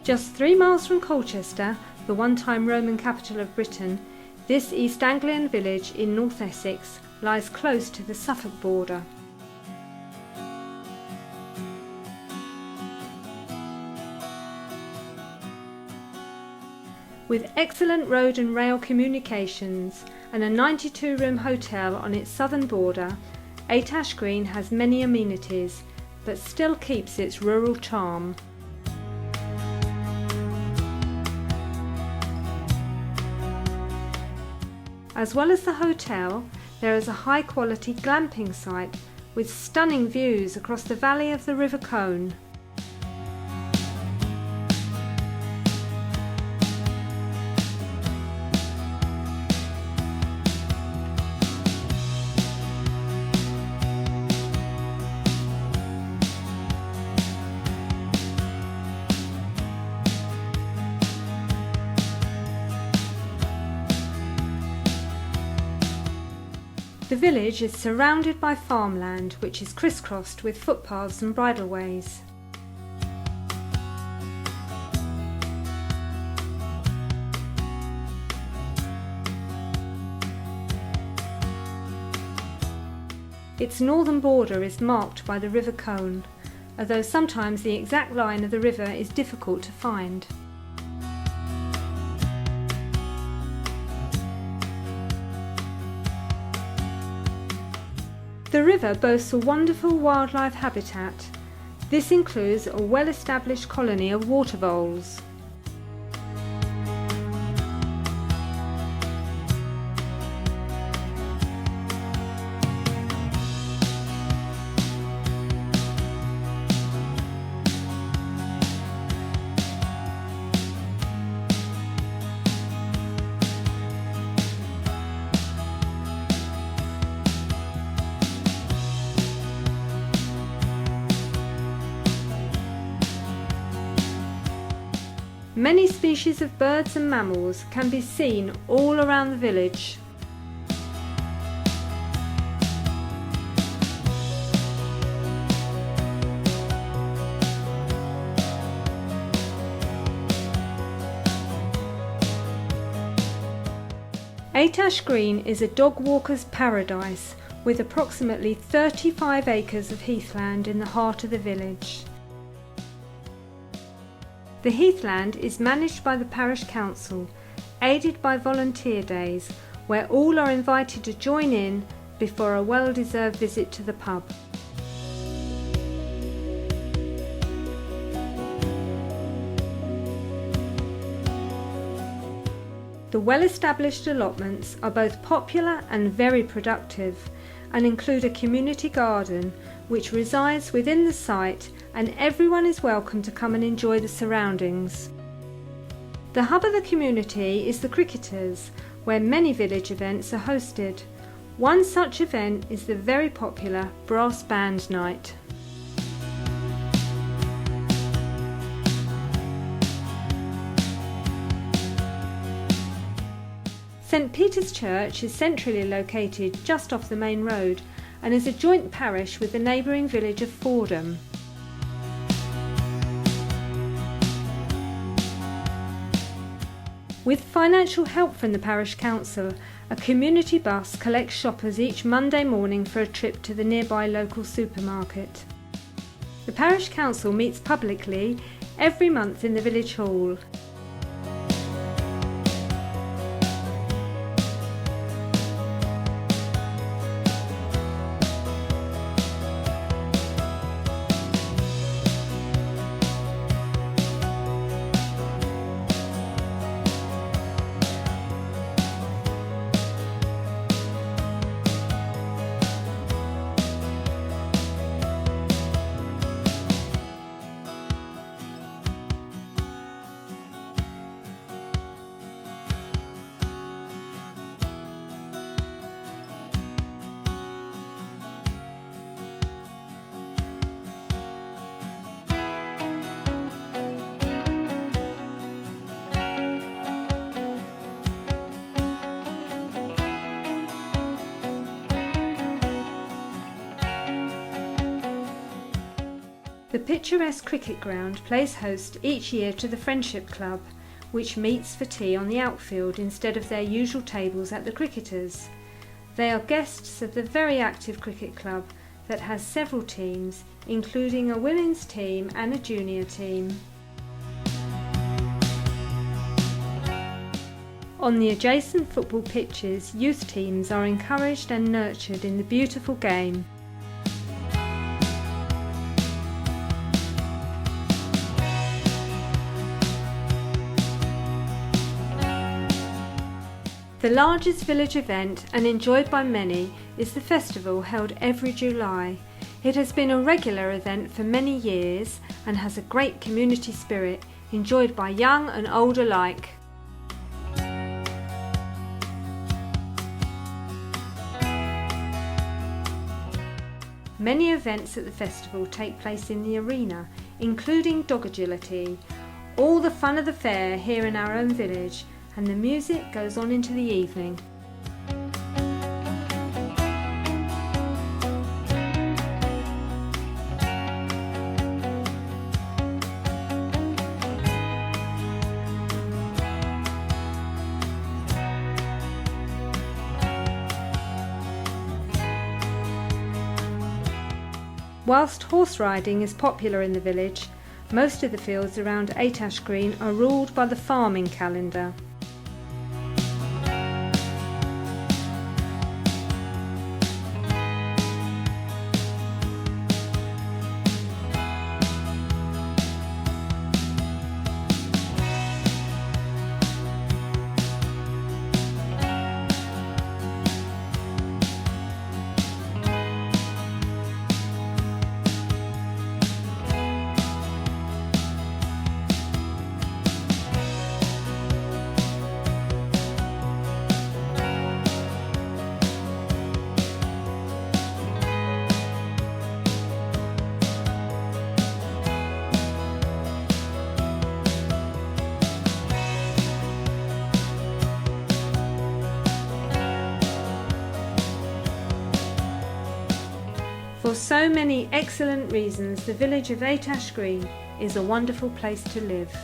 Just 3 miles from Colchester, the one-time Roman capital of Britain, this East Anglian village in North Essex lies close to the Suffolk border. With excellent road and rail communications and a 92-room hotel on its southern border, 8 Ash Green has many amenities, but still keeps its rural charm. As well as the hotel, there is a high-quality glamping site with stunning views across the valley of the River Colne. The village is surrounded by farmland which is crisscrossed with footpaths and bridleways. Its northern border is marked by the River Colne, although sometimes the exact line of the river is difficult to find. The river boasts a wonderful wildlife habitat. This includes a well-established colony of water voles. Many species of birds and mammals can be seen all around the village. Eight Ash Green is a dog walker's paradise with approximately 35 acres of heathland in the heart of the village. The heathland is managed by the parish council, aided by volunteer days, where all are invited to join in before a well-deserved visit to the pub. The well-established allotments are both popular and very productive, and include a community garden which resides within the site, and everyone is welcome to come and enjoy the surroundings. The hub of the community is the Cricketers, where many village events are hosted. One such event is the very popular Brass Band Night. St Peter's Church is centrally located just off the main road and is a joint parish with the neighbouring village of Fordham. With financial help from the parish council, a community bus collects shoppers each Monday morning for a trip to the nearby local supermarket. The parish council meets publicly every month in the village hall. The picturesque cricket ground plays host each year to the Friendship Club, which meets for tea on the outfield instead of their usual tables at the Cricketers. They are guests of the very active cricket club that has several teams, including a women's team and a junior team. On the adjacent football pitches, youth teams are encouraged and nurtured in the beautiful game. The largest village event, and enjoyed by many, is the festival held every July. It has been a regular event for many years and has a great community spirit, enjoyed by young and old alike. Many events at the festival take place in the arena, including dog agility. All the fun of the fair here in our own village, and the music goes on into the evening. Whilst horse riding is popular in the village, most of the fields around Eight Ash Green are ruled by the farming calendar. For so many excellent reasons, the village of Eight Ash Green is a wonderful place to live.